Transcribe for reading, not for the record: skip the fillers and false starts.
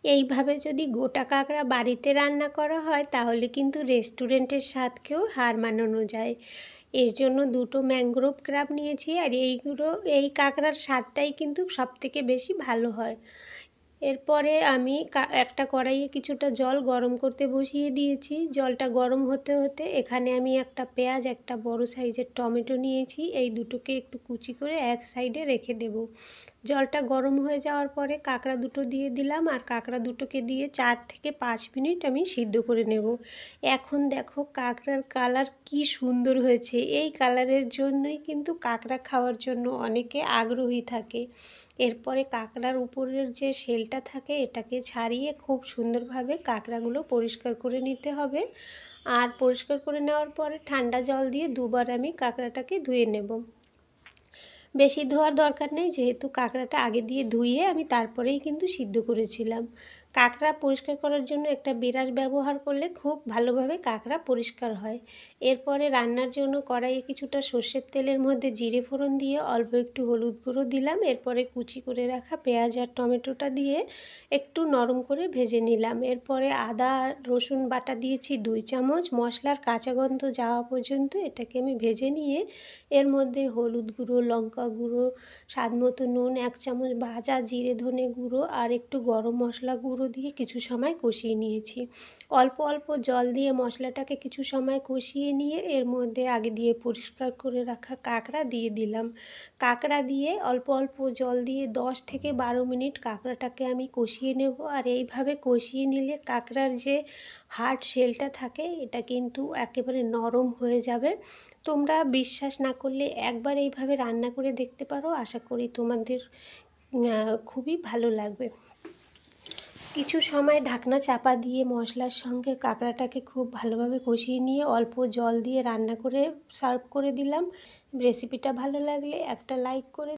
এইভাবে যদি গোটা কাঁকড়া বাড়িতে রান্না করা হয় তাহলে কিন্তু রেস্টুরেন্টের স্বাদকেও হার মানানো যায়। এর জন্য দুটো ম্যানগ্রোভ ক্র্যাব নিয়েছি, আর এই কাঁকড়ার স্বাদটাই কিন্তু সবথেকে বেশি ভালো হয়। এরপরে আমি একটা কড়াইয়ে কিছুটা জল গরম করতে বসিয়ে দিয়েছি। জলটা গরম হতে হতে এখানে আমি একটা পেঁয়াজ, একটা বড় সাইজের টমেটো নিয়েছি। এই দুটোকে একটু কুচি করে এক সাইডে রেখে দেব। জলটা গরম হয়ে যাওয়ার পরে কাঁকড়া দুটো দিয়ে দিলাম, আর কাঁকড়া দুটোকে দিয়ে 4 থেকে 5 মিনিট আমি সিদ্ধ করে নেব। এখন দেখো কাঁকড়ার কালার কি সুন্দর হয়েছে। এই কালারের জন্যই কিন্তু কাঁকড়া খাওয়ার জন্য অনেকে আগ্রহী থাকে। এরপরে কাঁকড়ার উপরের যে শেলটা থাকে এটাকে ছাড়িয়ে খুব সুন্দরভাবে কাঁকড়াগুলো পরিষ্কার করে নিতে হবে। আর পরিষ্কার করে নেওয়ার পরে ঠান্ডা জল দিয়ে দুবার আমি কাঁকড়াটাকে ধুয়ে নেব। বেশি ধোয়ার দরকার নেই, যেহেতু কাঁকড়াটা আগে দিয়ে ধুয়ে আমি তারপরেই কিন্তু সিদ্ধ করেছিলাম। কাঁকড়া পরিষ্কার করার জন্য একটা ব্রাশ ব্যবহার করলে খুব ভালোভাবে কাঁকড়া পরিষ্কার হয়। এরপরে রান্নার জন্য কড়াইয়ে কিছুটা সর্ষের তেলের মধ্যে জিরে ফোড়ন দিয়ে অল্প একটু হলুদ গুঁড়ো দিলাম। এরপরে কুচি করে রাখা পেঁয়াজ আর টমেটোটা দিয়ে একটু নরম করে ভেজে নিলাম। এরপরে আদা রসুন বাটা দিয়েছি 2 চামচ। মশলার কাঁচা গন্ধ যাওয়া পর্যন্ত এটাকে আমি ভেজে নিয়ে এর মধ্যে হলুদ গুঁড়ো, লঙ্কা গুঁড়ো, স্বাদ মতো নুন, 1 চামচ ভাজা জিরে ধনে গুঁড়ো আর একটু গরম মশলা গুঁড়ো দিয়ে কিছু সময় কষিয়ে নিয়েছি। অল্প অল্প জল দিয়ে মশলাটাকে কিছু সময় কষিয়ে নিয়ে এর মধ্যে আগে দিয়ে পরিষ্কার করে রাখা কাঁকড়া দিয়ে দিলাম। কাঁকড়া দিয়ে অল্প অল্প জল দিয়ে 10 থেকে 12 মিনিট কাঁকড়াটাকে আমি কষিয়ে নেব। আর এইভাবে কষিয়ে নিলে কাঁকড়ার যে হার্ড শেলটা থাকে এটা কিন্তু একেবারে নরম হয়ে যাবে। তোমরা বিশ্বাস না করলে একবার এইভাবে রান্না করে দেখতে পারো, আশা করি তোমাদের খুবই ভালো লাগবে। কিছু সময় ঢাকনা চাপা দিয়ে মশলার সঙ্গে কাঁকড়াটাকে খুব ভালোভাবে কষিয়ে নিয়ে অল্প জল দিয়ে রান্না করে সার্ভ করে দিলাম। রেসিপিটা ভালো লাগলে একটা লাইক করে